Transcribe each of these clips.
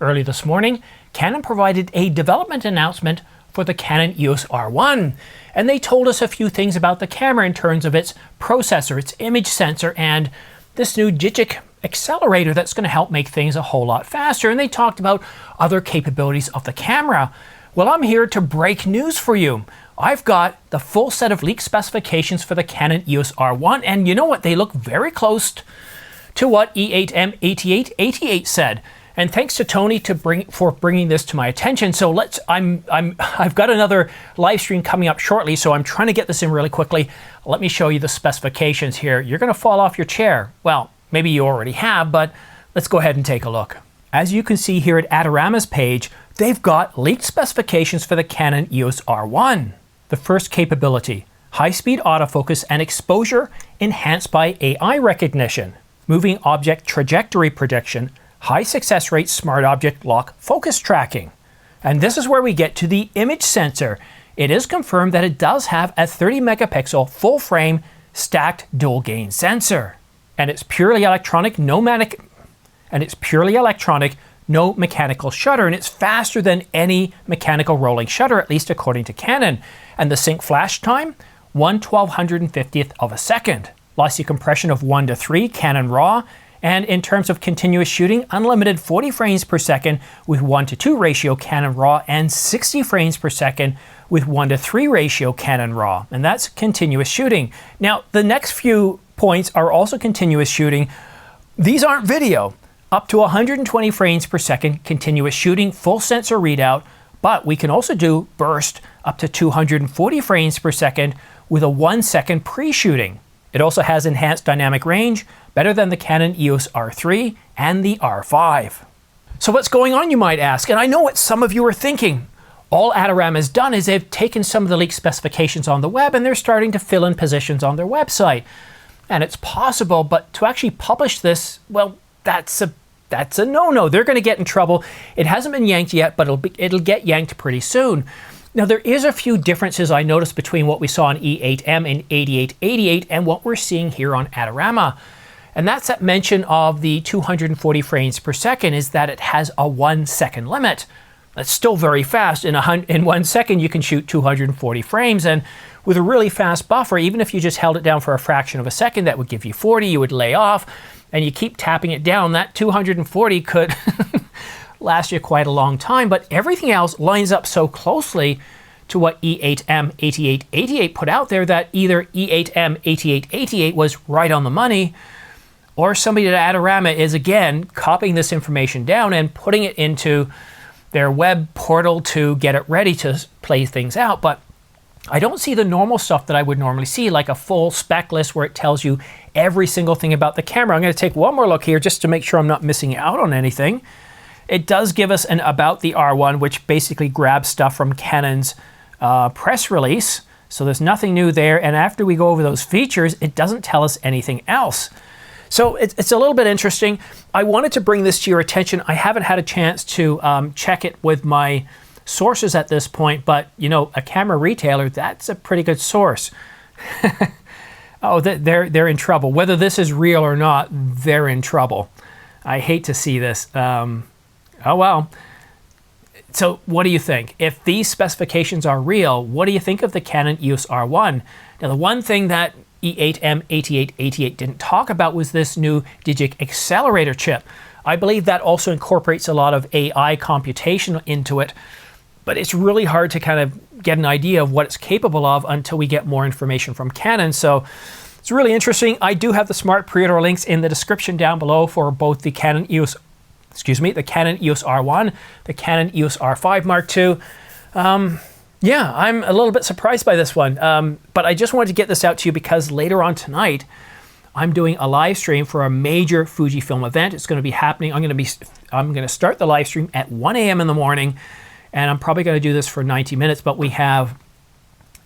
Early this morning, Canon provided a development announcement for the Canon EOS R1, and they told us a few things about the camera in terms of its processor, its image sensor, and this new digic accelerator that's going to help make things a whole lot faster. And they talked about other capabilities of the camera. Well, I'm here to break news for you. I've got the full set of leaked specifications for the Canon EOS R1, and you know what? They look very close to what E8M8888 said. And thanks to Tony for bringing this to my attention. So I've got another live stream coming up shortly, so I'm trying to get this in really quickly. Let me show you the specifications here. You're going to fall off your chair. Well, maybe you already have, but let's go ahead and take a look. As you can see here at Atomos page, they've got leaked specifications for the Canon EOS R1. The first capability: high-speed autofocus and exposure enhanced by AI recognition, moving object trajectory prediction, high success rate smart object lock focus tracking. And this is where we get to the image sensor. It is confirmed that it does have a 30 megapixel full frame stacked dual gain sensor. And it's purely electronic, no mechanical shutter, and it's faster than any mechanical rolling shutter, at least according to Canon. And the sync flash time, 1/1250th of a second. Lossy compression of 1 to 3, Canon RAW. And in terms of continuous shooting, unlimited 40 frames per second with 1 to 2 ratio Canon RAW, and 60 frames per second with 1 to 3 ratio Canon RAW. And that's continuous shooting. Now, the next few points are also continuous shooting. These aren't video. Up to 120 frames per second continuous shooting, full sensor readout, but we can also do burst up to 240 frames per second with a 1-second pre-shooting. It also has enhanced dynamic range, better than the Canon EOS R3 and the R5. So what's going on, you might ask? And I know what some of you are thinking. All Atomos has done is they've taken some of the leaked specifications on the web and they're starting to fill in positions on their website. And it's possible, but to actually publish this, well, that's a no-no. They're going to get in trouble. It hasn't been yanked yet, but it'll get yanked pretty soon. Now, there is a few differences I noticed between what we saw on E8M and 8888 and what we're seeing here on Atomos. And that's that mention of the 240 frames per second is that it has a 1-second limit. That's still very fast. In 1 second, you can shoot 240 frames. And with a really fast buffer, even if you just held it down for a fraction of a second, that would give you 40. You would lay off, and you keep tapping it down. That 240 could last you quite a long time. But everything else lines up so closely to what E8M8888 put out there that either E8M8888 was right on the money, or somebody at Atomos is again copying this information down and putting it into their web portal to get it ready to play things out. But I don't see the normal stuff that I would normally see, like a full spec list where it tells you every single thing about the camera. I'm going to take one more look here just to make sure I'm not missing out on anything. It does give us an about the R1, which basically grabs stuff from Canon's press release. So there's nothing new there. And after we go over those features, it doesn't tell us anything else. So it's a little bit interesting. I wanted to bring this to your attention. I haven't had a chance to check it with my sources at this point, but you know, a camera retailer, that's a pretty good source. Oh, they're in trouble. Whether this is real or not, they're in trouble. I hate to see this. Oh well. So what do you think? If these specifications are real, what do you think of the Canon EOS R1? Now, the one thing that E8M8888 didn't talk about was this new digic accelerator chip. I believe that also incorporates a lot of AI computation into it, but it's really hard to kind of get an idea of what it's capable of until we get more information from Canon. So it's really interesting. I do have the smart pre-order links in the description down below for both the Canon EOS R1, the Canon EOS R5 Mark II. Yeah, I'm a little bit surprised by this one, but I just wanted to get this out to you because later on tonight, I'm doing a live stream for a major Fujifilm event. It's going to be happening. I'm going to start the live stream at 1 a.m. in the morning, and I'm probably going to do this for 90 minutes, but we have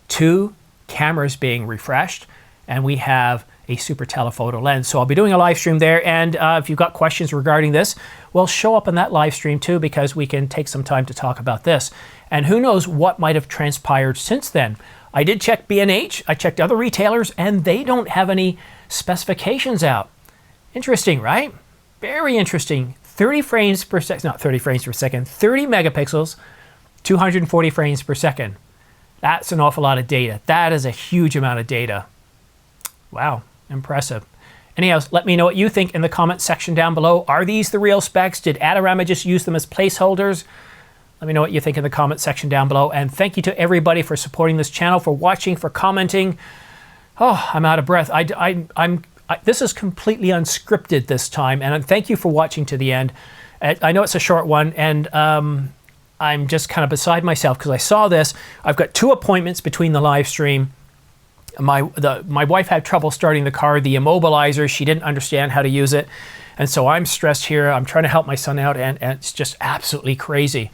2 cameras being refreshed, and we have a super telephoto lens. So I'll be doing a live stream there, and if you've got questions regarding this, well, show up in that live stream too, because we can take some time to talk about this. And who knows what might have transpired since then. I did check B&H, I checked other retailers, and they don't have any specifications out. Interesting, right? Very interesting. 30 frames per second, not 30 frames per second, 30 megapixels, 240 frames per second. That's an awful lot of data. That is a huge amount of data. Wow, impressive. Anyhow, let me know what you think in the comment section down below. Are these the real specs? Did Adorama just use them as placeholders? Let me know what you think in the comment section down below. And thank you to everybody for supporting this channel, for watching, for commenting. Oh, I'm out of breath. This is completely unscripted this time, and thank you for watching to the end. I know it's a short one, and I'm just kind of beside myself because I saw this. I've got 2 appointments between the live stream. My wife had trouble starting the car, the immobilizer. She didn't understand how to use it, and so I'm stressed here. I'm trying to help my son out, and it's just absolutely crazy.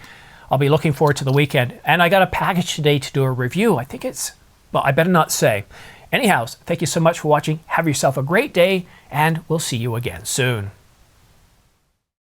I'll be looking forward to the weekend. And I got a package today to do a review. I think it's, well, I better not say. Anyhow, thank you so much for watching. Have yourself a great day, and we'll see you again soon.